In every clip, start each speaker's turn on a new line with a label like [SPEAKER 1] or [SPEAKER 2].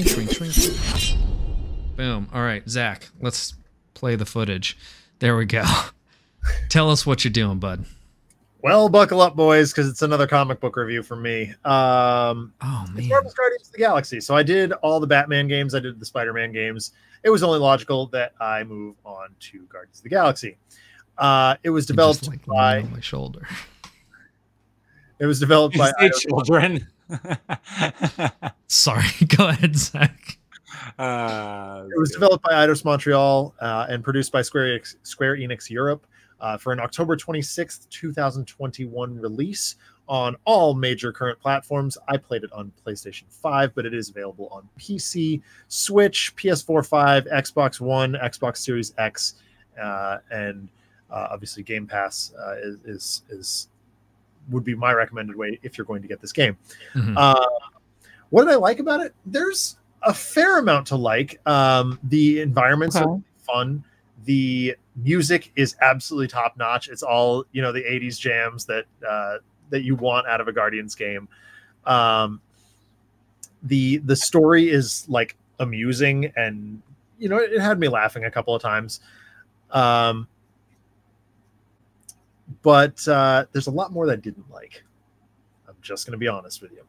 [SPEAKER 1] Swing, swing, swing. Boom. All right, Zach, let's play the footage. There we go. Tell us what you're doing, bud.
[SPEAKER 2] Well, buckle up, boys, because it's another comic book review from me.
[SPEAKER 1] Oh, man.
[SPEAKER 2] It's Marvel's Guardians of the Galaxy. So I did all the Batman games. I did the Spider-Man games. It was only logical that I move on to Guardians of the Galaxy. It was developed
[SPEAKER 1] just, like,
[SPEAKER 2] by...
[SPEAKER 1] on my shoulder.
[SPEAKER 2] It was developed by...
[SPEAKER 3] children.
[SPEAKER 1] Sorry, go ahead, Zach.
[SPEAKER 2] It was developed by Eidos Montreal and produced by Square Enix Europe for an October 26th, 2021 release on all major current platforms. I played it on PlayStation 5, but it is available on PC, Switch, PS4, 5, Xbox One, Xbox Series X, and obviously Game Pass would be my recommended way if you're going to get this game.
[SPEAKER 1] Mm-hmm.
[SPEAKER 2] What did I like about it? There's a fair amount to like. The environments are fun. The music is absolutely top notch. It's all, the 80s jams that you want out of a Guardians game. The story is like amusing, and it had me laughing a couple of times. But there's a lot more that I didn't like. I'm just going to be honest with you.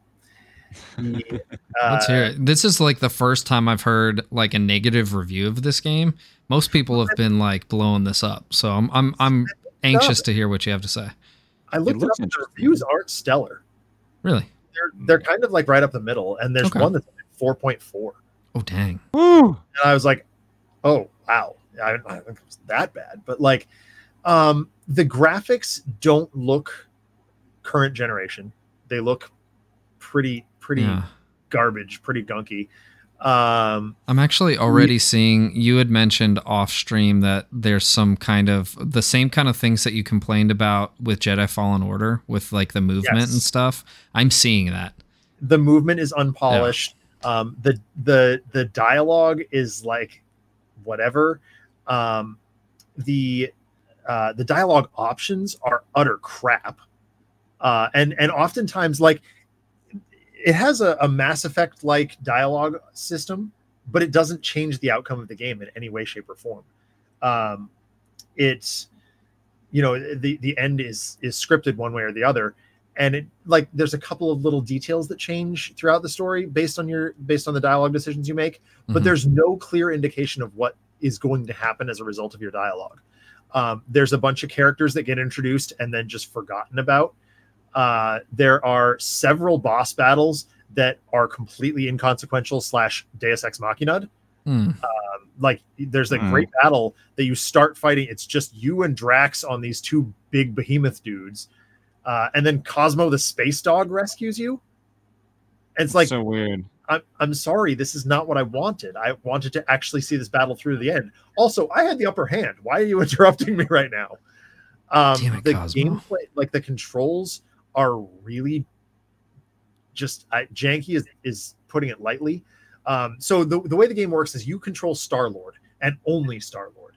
[SPEAKER 1] Let's hear it. This is like the first time I've heard like a negative review of this game. Most people have been like blowing this up, so I'm anxious to hear what you have to say.
[SPEAKER 2] I looked it up, and the reviews aren't stellar.
[SPEAKER 1] Really?
[SPEAKER 2] They're kind of like right up the middle, and there's one that's 4.4.
[SPEAKER 1] Oh dang!
[SPEAKER 3] Woo.
[SPEAKER 2] And I was like, oh wow, I don't think it was that bad, but like, the graphics don't look current generation. They look pretty garbage, pretty gunky.
[SPEAKER 1] I'm actually already seeing, you had mentioned off stream that there's some kind of the same kind of things that you complained about with Jedi Fallen Order with like the movement and stuff. I'm seeing that.
[SPEAKER 2] The movement is unpolished. Yeah. The dialogue is like whatever. The dialogue options are utter crap. And oftentimes, like, it has a Mass Effect like dialogue system, but it doesn't change the outcome of the game in any way, shape, or form. It's the end is scripted one way or the other, and it like there's a couple of little details that change throughout the story based on the dialogue decisions you make, but there's no clear indication of what is going to happen as a result of your dialogue. There's a bunch of characters that get introduced and then just forgotten about. There are several boss battles that are completely inconsequential / Deus Ex Machina. Like there's a great battle that you start fighting. It's just you and Drax on these two big behemoth dudes. And then Cosmo the space dog rescues you. And it's like,
[SPEAKER 3] so weird.
[SPEAKER 2] I'm sorry, this is not what I wanted. I wanted to actually see this battle through the end. Also, I had the upper hand. Why are you interrupting me right now?
[SPEAKER 1] Damn it,
[SPEAKER 2] the
[SPEAKER 1] Cosmo.
[SPEAKER 2] gameplay, like the controls are really just janky is putting it lightly. So the way the game works is you control Star-Lord and only Star-Lord.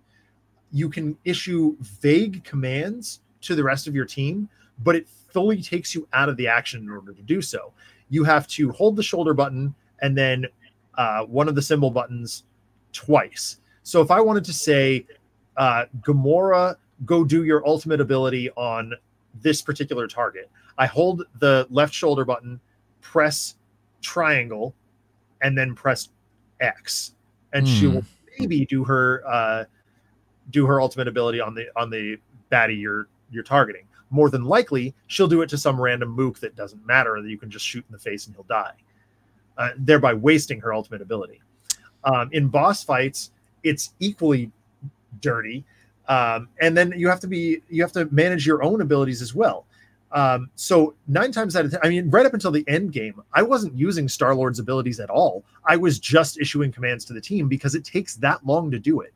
[SPEAKER 2] You can issue vague commands to the rest of your team, but it fully takes you out of the action in order to do so. You have to hold the shoulder button and then one of the symbol buttons twice. So if I wanted to say, Gamora, go do your ultimate ability on this particular target, I hold the left shoulder button, press triangle, and then press X, and she will maybe do her ultimate ability on the baddie you're targeting. More than likely, she'll do it to some random mook that doesn't matter, that you can just shoot in the face and he'll die, thereby wasting her ultimate ability. In boss fights, it's equally dirty, and then you have to manage your own abilities as well. So 9 times out of 10, I mean, right up until the end game, I wasn't using Star-Lord's abilities at all. I was just issuing commands to the team because it takes that long to do it.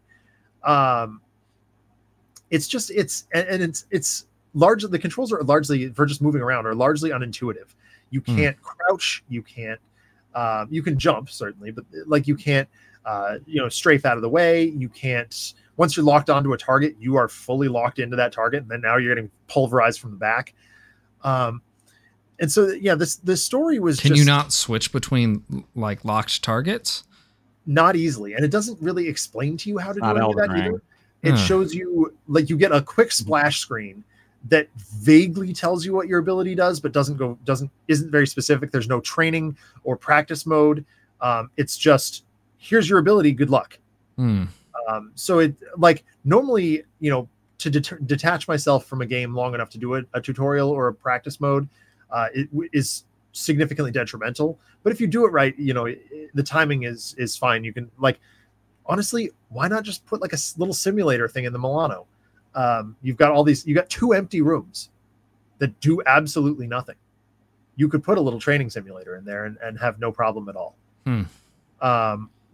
[SPEAKER 2] It's largely, the controls are largely for just moving around are largely unintuitive. You can't crouch, you can jump certainly, but like you can't strafe out of the way. You can't, once you're locked onto a target, you are fully locked into that target, and then now you're getting pulverized from the back. And so, yeah, this story was
[SPEAKER 1] Can you not switch between like locked targets?
[SPEAKER 2] Not easily. And it doesnn't really explain to you how to do any of that either. It
[SPEAKER 1] Huh.
[SPEAKER 2] shows you, like, you get a quick splash screen that vaguely tells you what your ability does, but isn't very specific. There's no training or practice mode. It's just, here's your ability, good luck. So it, like, normally, you know, to detach myself from a game long enough to do a tutorial or a practice mode, it is significantly detrimental. But if you do it right, you know, the timing is fine. You can, like, honestly, why not just put like a little simulator thing in the Milano? You've got you got 2 empty rooms that do absolutely nothing. You could put a little training simulator in there and have no problem at all.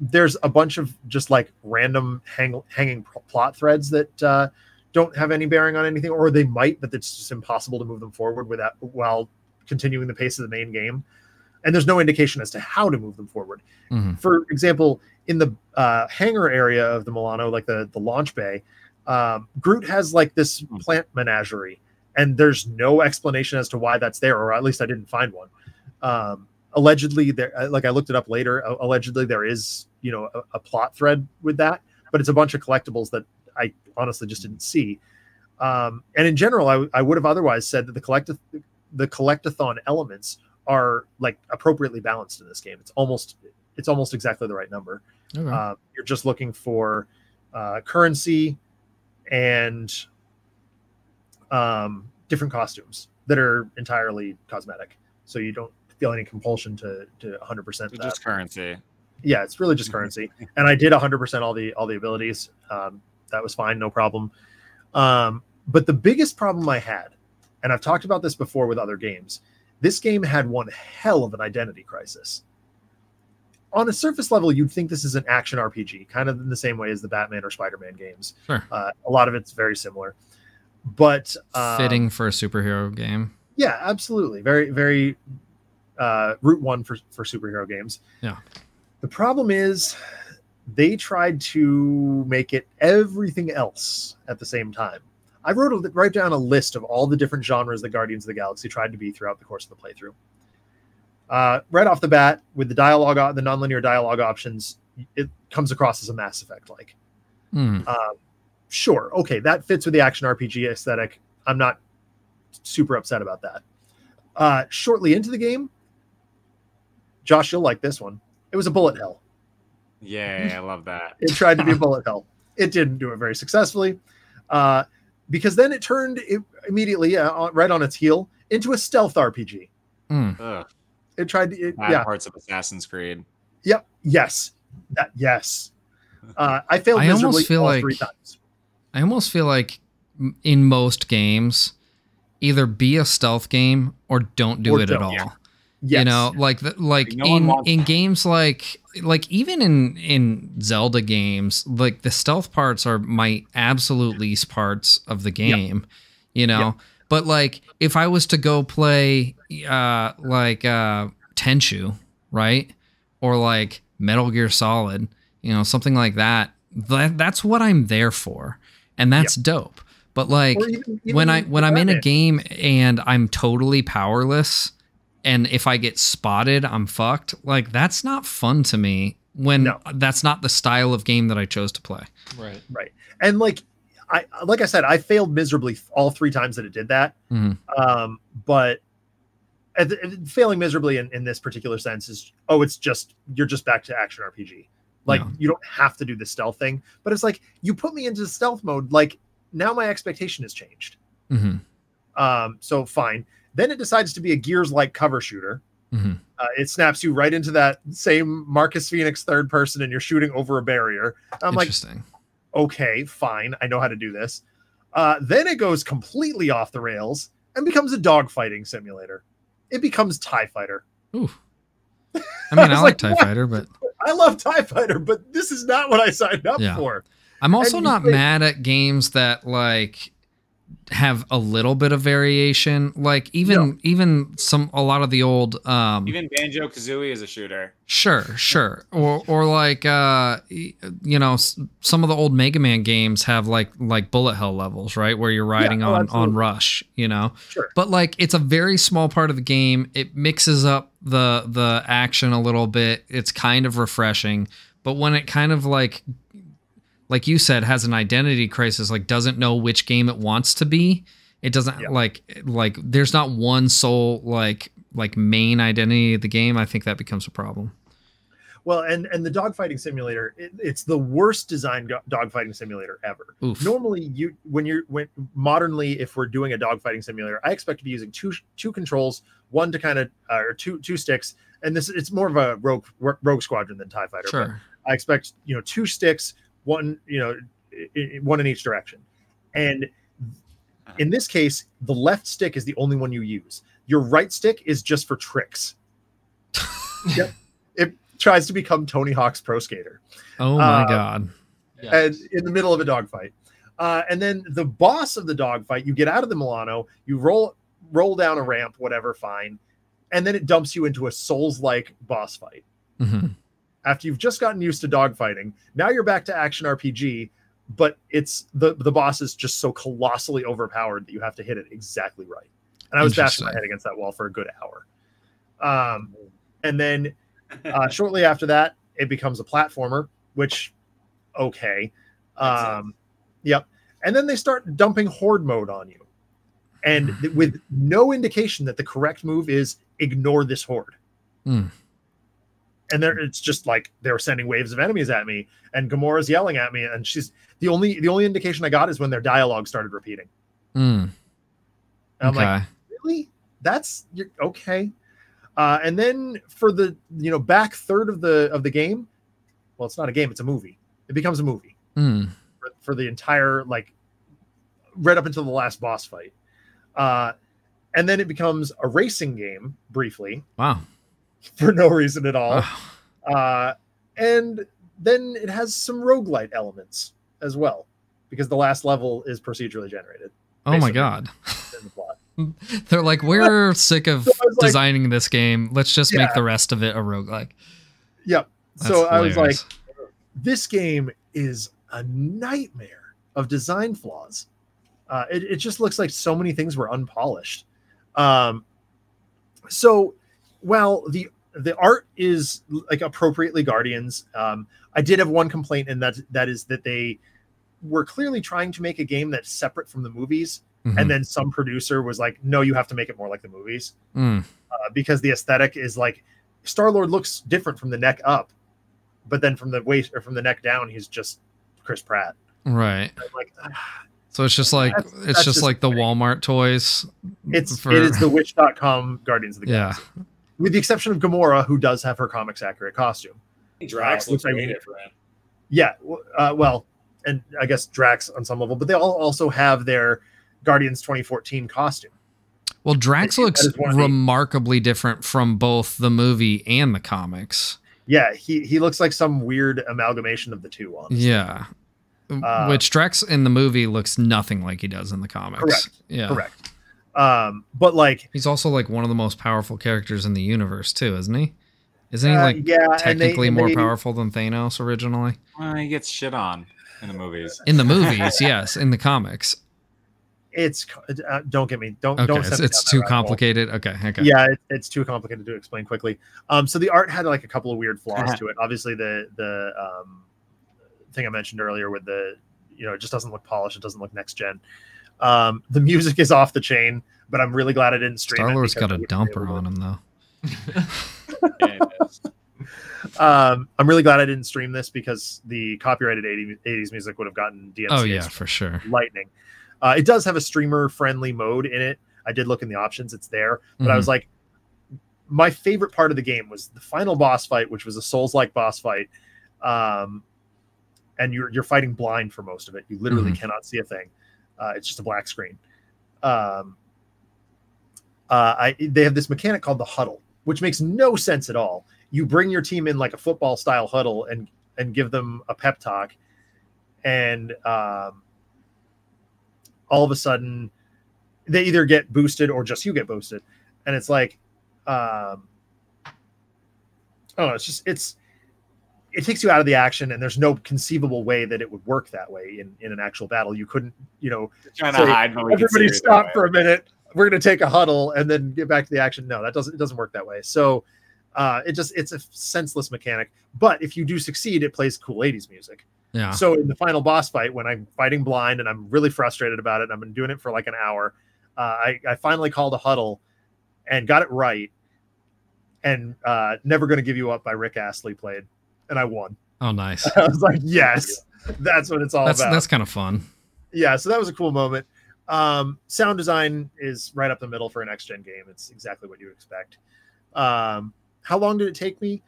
[SPEAKER 2] There's a bunch of just like random hanging plot threads that don't have any bearing on anything, or they might, but it's just impossible to move them forward without while continuing the pace of the main game. And there's no indication as to how to move them forward. For example, in the hangar area of the Milano, like the launch bay, Groot has like this plant menagerie, and there's no explanation as to why that's there, or at least I didn't find one. Allegedly, there, like I looked it up later, allegedly there is, you know, a plot thread with that, but it's a bunch of collectibles that I honestly just didn't see. And in general, I would have otherwise said that the collectathon elements are like appropriately balanced in this game. It's almost exactly the right number. Okay. You're just looking for currency and different costumes that are entirely cosmetic, so you don't feel any compulsion to 100% that.
[SPEAKER 3] Just currency.
[SPEAKER 2] Yeah, it's really just currency. And I did 100% all the abilities. That was fine, no problem. But the biggest problem I had, and I've talked about this before with other games, this game had one hell of an identity crisis. On a surface level, you'd think this is an action RPG, kind of in the same way as the Batman or Spider-Man games.
[SPEAKER 1] Sure.
[SPEAKER 2] A lot of it's very similar. But
[SPEAKER 1] fitting for a superhero game.
[SPEAKER 2] Yeah, absolutely. Very, very route one for superhero games.
[SPEAKER 1] Yeah.
[SPEAKER 2] The problem is they tried to make it everything else at the same time. I write down a list of all the different genres that Guardians of the Galaxy tried to be throughout the course of the playthrough. Right off the bat, with the dialogue, the nonlinear dialogue options, it comes across as a Mass Effect-like. Sure, okay, that fits with the action RPG aesthetic. I'm not super upset about that. Shortly into the game, Josh, you'll like this one. It was a bullet hell.
[SPEAKER 3] Yeah, I love that.
[SPEAKER 2] It tried to be a bullet hell. It didn't do it very successfully. Because then it turned immediately, right on its heel, into a stealth RPG. It tried to,
[SPEAKER 3] bad parts of Assassin's Creed.
[SPEAKER 2] Yep. Yes. Yes. I failed miserably all 3 times.
[SPEAKER 1] I almost feel like in most games, either be a stealth game or don't do it at all. Yeah. Yes. You know, in games like even in Zelda games, like the stealth parts are my absolute least parts of the game. You know, but like if I was to go play Tenchu, right, or like Metal Gear Solid, you know, something like that, that's what I'm there for, and that's dope. But like even when I'm in a game and I'm totally powerless, and if I get spotted, I'm fucked. Like, that's not fun to me when that's not the style of game that I chose to play.
[SPEAKER 2] Right. Right. And like I said, I failed miserably all 3 times that it did that. But failing miserably in this particular sense is, you're just back to action RPG. Like, you don't have to do the stealth thing, but it's like, you put me into stealth mode. Like, now my expectation has changed. So fine. Then it decides to be a Gears-like cover shooter. It snaps you right into that same Marcus Phoenix third person, and you're shooting over a barrier. I'm like, okay, fine. I know how to do this. Then it goes completely off the rails and becomes a dogfighting simulator. It becomes TIE Fighter.
[SPEAKER 1] Ooh. I mean, I like TIE Fighter, but...
[SPEAKER 2] I love TIE Fighter, but this is not what I signed up for.
[SPEAKER 1] I'm also not mad at games that, like, have a little bit of variation. Like even a lot of the old
[SPEAKER 3] even Banjo-Kazooie is a shooter.
[SPEAKER 1] Sure. Or like you know, some of the old Mega Man games have like bullet hell levels, right? Where you're riding on Rush, you know.
[SPEAKER 2] Sure.
[SPEAKER 1] But like it's a very small part of the game. It mixes up the action a little bit. It's kind of refreshing. But when it kind of like you said, has an identity crisis, like doesn't know which game it wants to be. It doesn't like there's not one sole like main identity of the game. I think that becomes a problem.
[SPEAKER 2] Well, and the dogfighting simulator, it's the worst designed dogfighting simulator ever.
[SPEAKER 1] Oof.
[SPEAKER 2] Normally, modernly, if we're doing a dogfighting simulator, I expect to be using two controls, one to kind of or two sticks, and it's more of a rogue squadron than TIE Fighter.
[SPEAKER 1] Sure.
[SPEAKER 2] But I expect 2 sticks, one in each direction, and in this case, the left stick is the only one you use. Your right stick is just for tricks. Yep. It tries to become Tony Hawk's Pro Skater.
[SPEAKER 1] Oh my God.
[SPEAKER 2] And in the middle of a dogfight. And then the boss of the dogfight, you get out of the Milano, you roll down a ramp, whatever, fine. And then it dumps you into a Souls-like boss fight.
[SPEAKER 1] Mm-hmm.
[SPEAKER 2] After you've just gotten used to dogfighting, now you're back to action RPG, but it's the boss is just so colossally overpowered that you have to hit it exactly right. And I was bashing my head against that wall for a good hour. And then shortly after that, it becomes a platformer, which, okay. Yep. And then they start dumping horde mode on you. And with no indication that the correct move is ignore this horde.
[SPEAKER 1] Mm.
[SPEAKER 2] And it's just like they're sending waves of enemies at me, and Gamora's yelling at me, and she's the only indication I got is when their dialogue started repeating.
[SPEAKER 1] Mm.
[SPEAKER 2] I'm like, really? Okay. And then for the back third of the game, well, it's not a game, it's a movie. It becomes a movie for the entire right up until the last boss fight. And then it becomes a racing game briefly.
[SPEAKER 1] Wow.
[SPEAKER 2] For no reason at all. And then it has some roguelite elements as well, because the last level is procedurally generated.
[SPEAKER 1] Oh my God.
[SPEAKER 2] In the plot.
[SPEAKER 1] They're like, we're sick of designing this game. Let's just make the rest of it a roguelike.
[SPEAKER 2] Yep.
[SPEAKER 1] That's
[SPEAKER 2] so
[SPEAKER 1] hilarious.
[SPEAKER 2] I was like, this game is a nightmare of design flaws. It just looks like so many things were unpolished. So while the art is like appropriately Guardians, I did have one complaint, and that is that they were clearly trying to make a game that's separate from the movies. Mm-hmm. And then some producer was like, no, you have to make it more like the movies. Because the aesthetic is like Star-Lord looks different from the neck up, but then from the waist or from the neck down, he's just Chris Pratt.
[SPEAKER 1] Right.
[SPEAKER 2] Like,
[SPEAKER 1] so it's just like that's just like the Walmart toys.
[SPEAKER 2] It is the Wish.com Guardians of the Galaxy. Yeah. With the exception of Gamora, who does have her comics accurate costume.
[SPEAKER 3] Drax looks great for him.
[SPEAKER 2] Yeah. Well, and I guess Drax on some level, but they all also have their Guardians 2014 costume.
[SPEAKER 1] Well, Drax looks remarkably different from both the movie and the comics.
[SPEAKER 2] Yeah, he looks like some weird amalgamation of the two. Honestly.
[SPEAKER 1] Yeah. Which Drax in the movie looks nothing like he does in the comics.
[SPEAKER 2] Correct.
[SPEAKER 1] Yeah.
[SPEAKER 2] Correct. But like
[SPEAKER 1] he's also like one of the most powerful characters in the universe too, isn't he? Isn't he technically more powerful than Thanos originally?
[SPEAKER 3] He gets shit on in the movies.
[SPEAKER 1] In the movies, yes. In the comics,
[SPEAKER 2] it's don't get me. Don't.
[SPEAKER 1] It's too complicated. Okay.
[SPEAKER 2] Yeah, it's too complicated to explain quickly. So the art had like a couple of weird flaws to it. Obviously, the thing I mentioned earlier with it just doesn't look polished. It doesn't look next gen. The music is off the chain, but I'm really glad I didn't stream it.
[SPEAKER 1] Star-Lord's got a dumper on him though.
[SPEAKER 2] I'm really glad I didn't stream this because the copyrighted 80s music would have gotten DMCA.
[SPEAKER 1] Oh yeah, for sure.
[SPEAKER 2] Lightning. It does have a streamer-friendly mode in it. I did look in the options; it's there. But I was like, my favorite part of the game was the final boss fight, which was a Souls-like boss fight. And you're fighting blind for most of it. You literally cannot see a thing. It's just a black screen. They have this mechanic called the huddle, which makes no sense at all. You bring your team in like a football style huddle and give them a pep talk. And all of a sudden they either get boosted or just you get boosted. And it's like, I don't know. It takes you out of the action, and there's no conceivable way that it would work that way in an actual battle. You couldn't,
[SPEAKER 3] trying to hide.
[SPEAKER 2] Everybody stop for a minute. We're going to take a huddle and then get back to the action. No, it doesn't work that way. So it's a senseless mechanic. But if you do succeed, it plays cool 80s music.
[SPEAKER 1] Yeah.
[SPEAKER 2] So in the final boss fight, when I'm fighting blind and I'm really frustrated about it, and I've been doing it for like an hour, I finally called a huddle and got it right. And Never Gonna Give You Up by Rick Astley played, and I won.
[SPEAKER 1] Oh, nice.
[SPEAKER 2] I was like, yes, that's what it's all about.
[SPEAKER 1] That's kind of fun.
[SPEAKER 2] Yeah, so that was a cool moment. Sound design is right up the middle for a next-gen game. It's exactly what you expect. How long did it take me?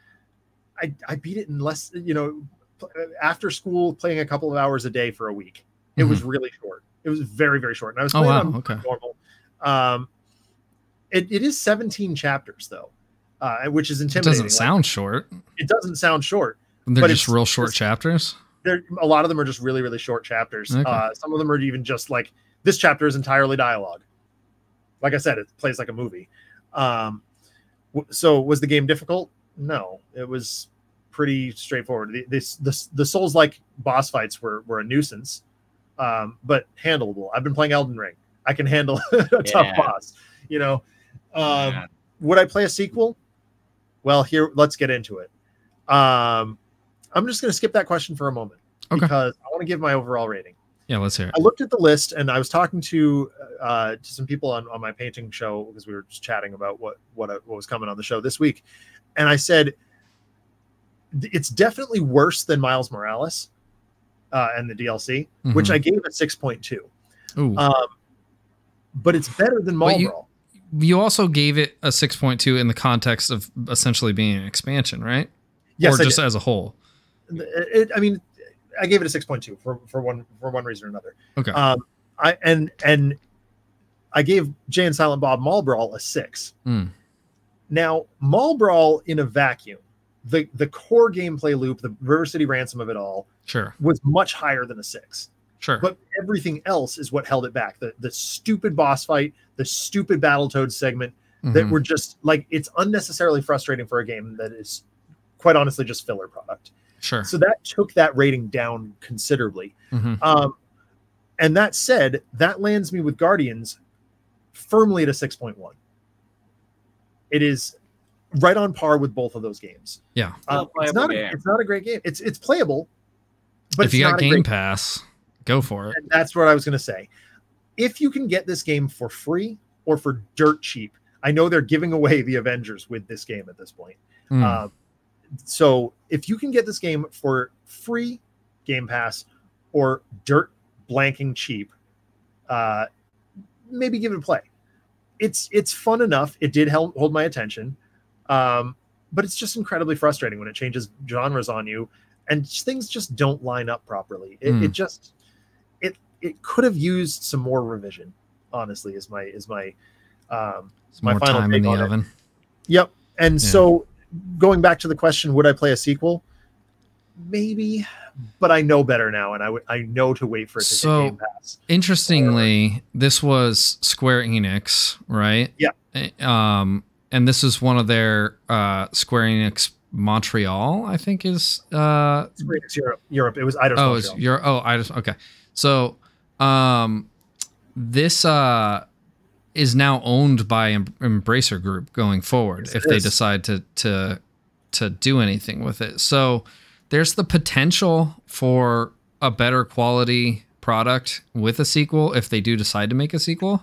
[SPEAKER 2] I beat it in less, after school, playing a couple of hours a day for a week. It was really short. It was very, very short. And I was playing on normal. It is 17 chapters, though, which is intimidating.
[SPEAKER 1] It doesn't sound short.
[SPEAKER 2] It doesn't sound short.
[SPEAKER 1] They're just real short chapters?
[SPEAKER 2] A lot of them are just really, really short chapters. Okay. Some of them are even just like, this chapter is entirely dialogue. Like I said, it plays like a movie. So was the game difficult? No, it was pretty straightforward. The Souls-like boss fights were a nuisance, but handleable. I've been playing Elden Ring. I can handle a tough boss. Would I play a sequel? Well, let's get into it. I'm just going to skip that question for a moment because I want to give my overall rating.
[SPEAKER 1] Yeah, let's hear it.
[SPEAKER 2] I looked at the list and I was talking to some people on my painting show because we were just chatting about what was coming on the show this week. And I said, it's definitely worse than Miles Morales and the DLC, which I gave a 6.2. But it's better than Marlboro.
[SPEAKER 1] You also gave it a 6.2 in the context of essentially being an expansion, right?
[SPEAKER 2] Yes,
[SPEAKER 1] or just as a whole.
[SPEAKER 2] I gave it a 6.2 for one reason or another.
[SPEAKER 1] Okay.
[SPEAKER 2] I gave Jay and Silent Bob Mall Brawl a 6. Now, Mall Brawl in a vacuum, the core gameplay loop, the River City Ransom of it all, was much higher than a 6.
[SPEAKER 1] Sure.
[SPEAKER 2] But everything else is what held it back. The stupid boss fight, the stupid Battletoads segment that were just like, it's unnecessarily frustrating for a game that is quite honestly just filler product.
[SPEAKER 1] Sure.
[SPEAKER 2] So that took that rating down considerably. And that said, that lands me with Guardians firmly at a 6.1. It is right on par with both of those games.
[SPEAKER 1] Yeah.
[SPEAKER 2] It's not a great game. It's playable, but
[SPEAKER 1] if you got Game Pass, go for it.
[SPEAKER 2] And that's what I was going to say. If you can get this game for free or for dirt cheap, I know they're giving away the Avengers with this game at this point. So if you can get this game for free Game Pass or dirt blanking cheap, maybe give it a play. It's fun enough. It did hold my attention. But it's just incredibly frustrating when it changes genres on you and things just don't line up properly. It could have used some more revision, honestly, is my my final
[SPEAKER 1] time in the oven.
[SPEAKER 2] Yep. And so going back to the question, would I play a sequel? Maybe, but I know better now, and I know to wait for it to hit Game Pass.
[SPEAKER 1] Interestingly, this was Square Enix, right?
[SPEAKER 2] Yeah.
[SPEAKER 1] And this is one of their Square Enix Montreal, I think is
[SPEAKER 2] Square Enix Europe. It was Eidos Montreal.
[SPEAKER 1] It's Europe. Eidos. Okay. So this is now owned by Embracer Group going forward, if they decide to do anything with it. So there's the potential for a better quality product with a sequel if they do decide to make a sequel.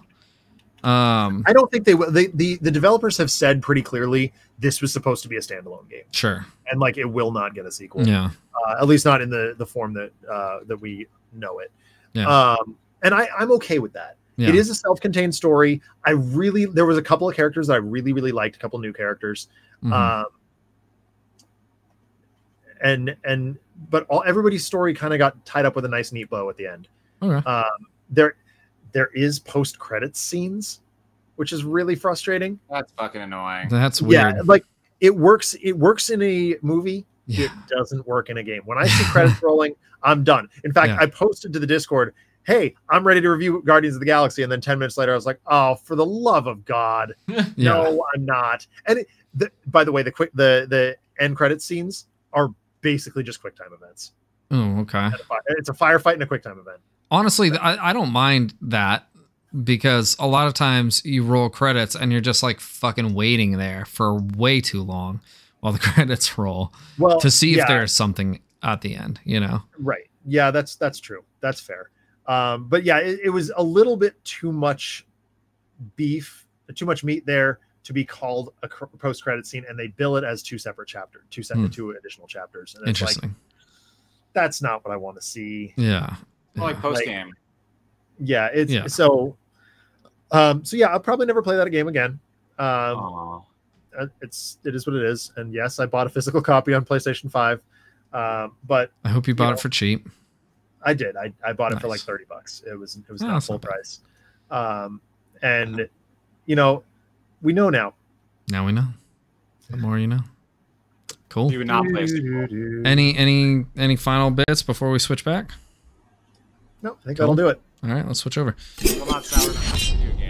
[SPEAKER 2] I don't think they will. The developers have said pretty clearly this was supposed to be a standalone game.
[SPEAKER 1] Sure.
[SPEAKER 2] And like it will not get a sequel.
[SPEAKER 1] Yeah.
[SPEAKER 2] At least not in the form that we know it.
[SPEAKER 1] Yeah.
[SPEAKER 2] And I'm okay with that. Yeah. It is a self-contained story. There was a couple of characters that I really, really liked, a couple new characters. But everybody's story kind of got tied up with a nice neat bow at the end.
[SPEAKER 1] Okay.
[SPEAKER 2] There is post-credits scenes, which is really frustrating.
[SPEAKER 3] That's fucking annoying.
[SPEAKER 1] That's weird.
[SPEAKER 2] Yeah, like it works in a movie. Yeah. It doesn't work in a game. When I see credits rolling, I'm done. In fact, I posted to the Discord, hey, I'm ready to review Guardians of the Galaxy. And then 10 minutes later, I was like, oh, for the love of God. No, I'm not. And by the way, the end credit scenes are basically just QuickTime events.
[SPEAKER 1] Oh, okay.
[SPEAKER 2] It's a firefight and a QuickTime event.
[SPEAKER 1] Honestly, I don't mind that, because a lot of times you roll credits and you're just like fucking waiting there for way too long while the credits roll to see if there's something at the end, you know?
[SPEAKER 2] Right. Yeah, that's true. That's fair. But yeah, it was a little bit too much beef, too much meat there to be called a post-credit scene, and they bill it as two separate chapters, two additional chapters. And it's
[SPEAKER 1] interesting.
[SPEAKER 2] Like, that's not what I want to see.
[SPEAKER 1] Yeah.
[SPEAKER 3] Like post-game.
[SPEAKER 2] So yeah, I'll probably never play that game again. It is what it is. And yes, I bought a physical copy on PlayStation 5. But
[SPEAKER 1] I hope you bought it for cheap.
[SPEAKER 2] I did. I bought it for like $30. It was not full price. And we know now.
[SPEAKER 1] Now we know. The more you know. Cool.
[SPEAKER 3] You would not play.
[SPEAKER 1] Any final bits before we switch back?
[SPEAKER 2] No, I think that'll do it.
[SPEAKER 1] All right, let's switch over.
[SPEAKER 3] I'm not sour enough to do a game.